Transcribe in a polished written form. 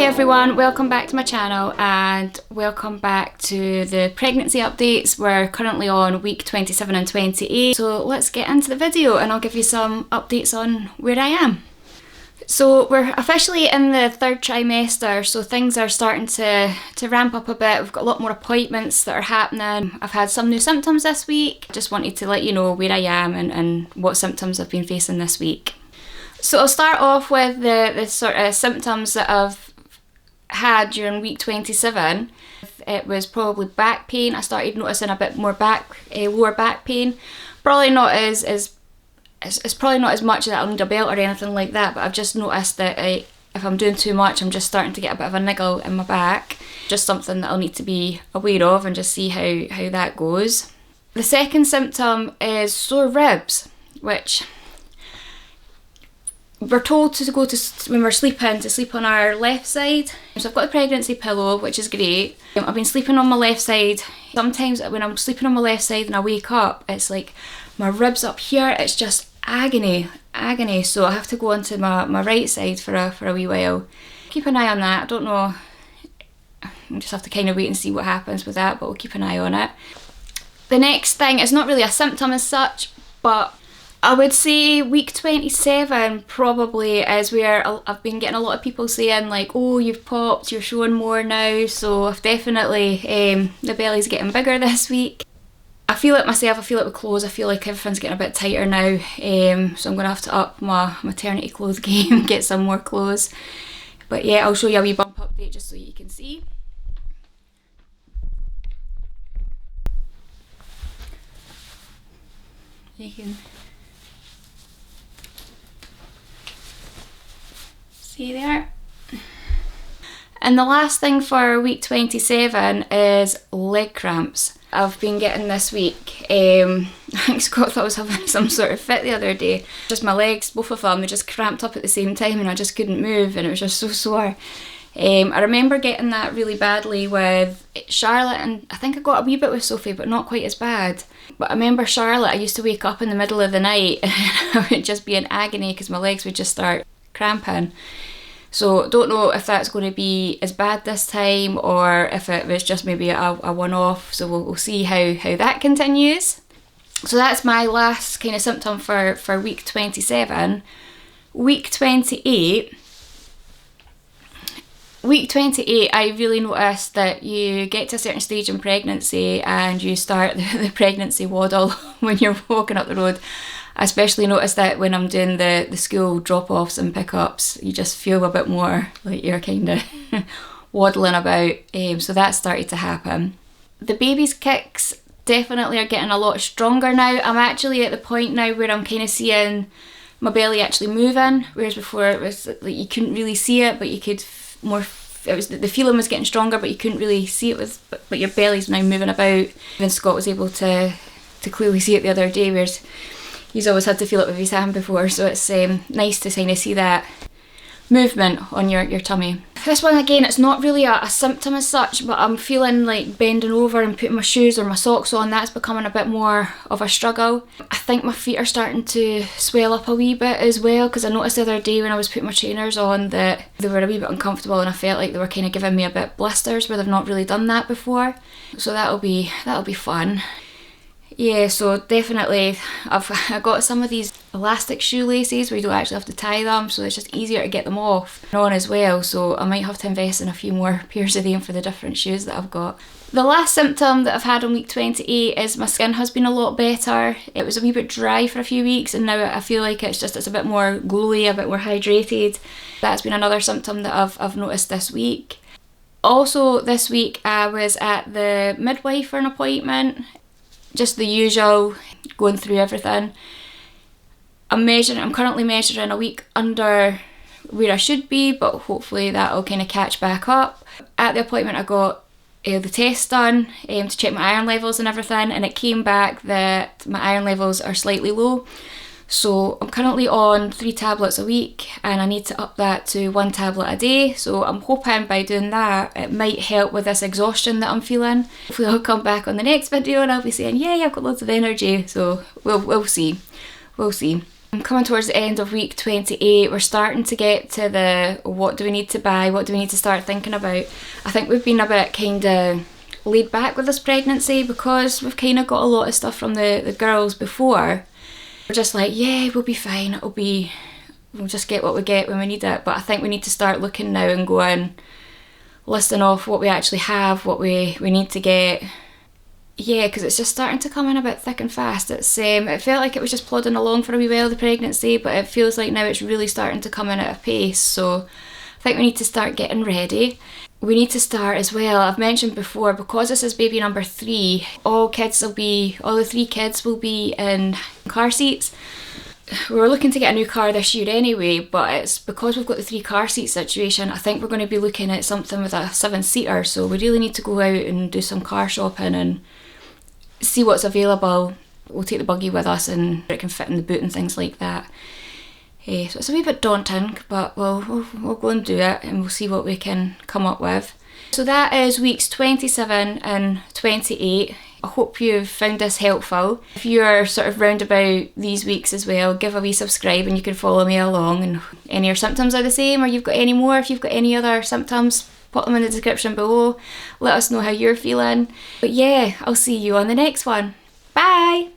everyone, welcome back to my channel and welcome back to the pregnancy updates. We're currently on week 27 and 28, so let's get into the video and I'll give you some updates on where I am. So we're officially in the third trimester, so things are starting to ramp up a bit. We've got a lot more appointments that are happening. I've had some new symptoms this week. Just wanted to let you know where I am and what symptoms I've been facing this week. So I'll start off with the sort of symptoms that I've had during week 27. It was probably back pain. I started noticing a bit more lower back pain. Probably not it's probably not as much that I'll need a belt or anything like that, but I've just noticed that if I'm doing too much, I'm just starting to get a bit of a niggle in my back. Just something that I'll need to be aware of and just see how that goes. The second symptom is sore ribs, which we're told to go to, when we're sleeping, to sleep on our left side. So I've got a pregnancy pillow, which is great. I've been sleeping on my left side. Sometimes when I'm sleeping on my left side and I wake up, it's like my ribs up here, it's just agony. So I have to go onto my right side for a wee while. Keep an eye on that. I don't know, we'll just have to kind of wait and see what happens with that, but we'll keep an eye on it. The next thing is not really a symptom as such, but I would say week 27 probably is where I've been getting a lot of people saying like, oh, you've popped, you're showing more now. So I've definitely, the belly's getting bigger this week. I feel it myself, I feel it with clothes, I feel like everything's getting a bit tighter now. So I'm going to have to up my maternity clothes game, get some more clothes. But yeah, I'll show you a wee bump update just so you can see. You can see there. And the last thing for week 27 is leg cramps. I've been getting this week. I think Scott thought I was having some sort of fit the other day. Just my legs, both of them, they just cramped up at the same time and I just couldn't move and it was just so sore. I remember getting that really badly with Charlotte, and I think I got a wee bit with Sophie, but not quite as bad. But I remember Charlotte, I used to wake up in the middle of the night and I would just be in agony because my legs would just start cramping. So don't know if that's going to be as bad this time or if it was just maybe a one-off, so we'll see how that continues. So that's my last kind of symptom for week 27. Week 28, I really noticed that you get to a certain stage in pregnancy and you start the pregnancy waddle when you're walking up the road. I especially noticed that when I'm doing the school drop-offs and pick-ups, you just feel a bit more like you're kind of waddling about, so that started to happen. The baby's kicks definitely are getting a lot stronger now. I'm actually at the point now where I'm kind of seeing my belly actually moving, whereas before it was like you couldn't really see it, but you could the feeling was getting stronger, but you couldn't really see it, but your belly's now moving about. Even Scott was able to clearly see it the other day, whereas he's always had to feel it with his hand before, so it's nice to kind of see that movement on your tummy. This one again, it's not really a symptom as such, but I'm feeling like bending over and putting my shoes or my socks on, that's becoming a bit more of a struggle. I think my feet are starting to swell up a wee bit as well, because I noticed the other day when I was putting my trainers on that they were a wee bit uncomfortable and I felt like they were kind of giving me a bit blisters where they've not really done that before. So that'll be fun. Yeah, so definitely I got some of these elastic shoelaces where you don't actually have to tie them, so it's just easier to get them off and on as well, so I might have to invest in a few more pairs of them for the different shoes that I've got. The last symptom that I've had on week 28 is my skin has been a lot better. It was a wee bit dry for a few weeks and now I feel like it's a bit more glowy, a bit more hydrated. That's been another symptom that I've noticed this week. Also this week I was at the midwife for an appointment. Just the usual, going through everything. I'm currently measuring a week under where I should be, but hopefully that'll kind of catch back up. At the appointment I got the test done to check my iron levels and everything, and it came back that my iron levels are slightly low. So I'm currently on 3 tablets a week and I need to up that to 1 tablet a day. So I'm hoping by doing that it might help with this exhaustion that I'm feeling. Hopefully I'll come back on the next video and I'll be saying, yay, I've got loads of energy. So we'll see. I'm coming towards the end of week 28. We're starting to get to the what do we need to buy, what do we need to start thinking about. I think we've been a bit kind of laid back with this pregnancy because we've kind of got a lot of stuff from the girls before. We're just like, yeah, we'll be fine, we'll just get what we get when we need it. But I think we need to start looking now and going, listing off what we actually have, what we need to get. Yeah, because it's just starting to come in a bit thick and fast. It felt like it was just plodding along for a wee while, the pregnancy, but it feels like now it's really starting to come in at a pace. So I think we need to start getting ready. We need to start as well, I've mentioned before, because this is baby number 3, all the 3 kids will be in car seats. We were looking to get a new car this year anyway, but it's because we've got the 3 car seat situation, I think we're going to be looking at something with a 7-seater, so we really need to go out and do some car shopping and see what's available. We'll take the buggy with us and it can fit in the boot and things like that. So it's a wee bit daunting, but we'll go and do it and we'll see what we can come up with. So that is weeks 27 and 28. I hope you've found this helpful. If you're sort of round about these weeks as well, give a wee subscribe and you can follow me along. And any of your symptoms are the same, or you've got any more, if you've got any other symptoms, put them in the description below. Let us know how you're feeling. But yeah, I'll see you on the next one. Bye!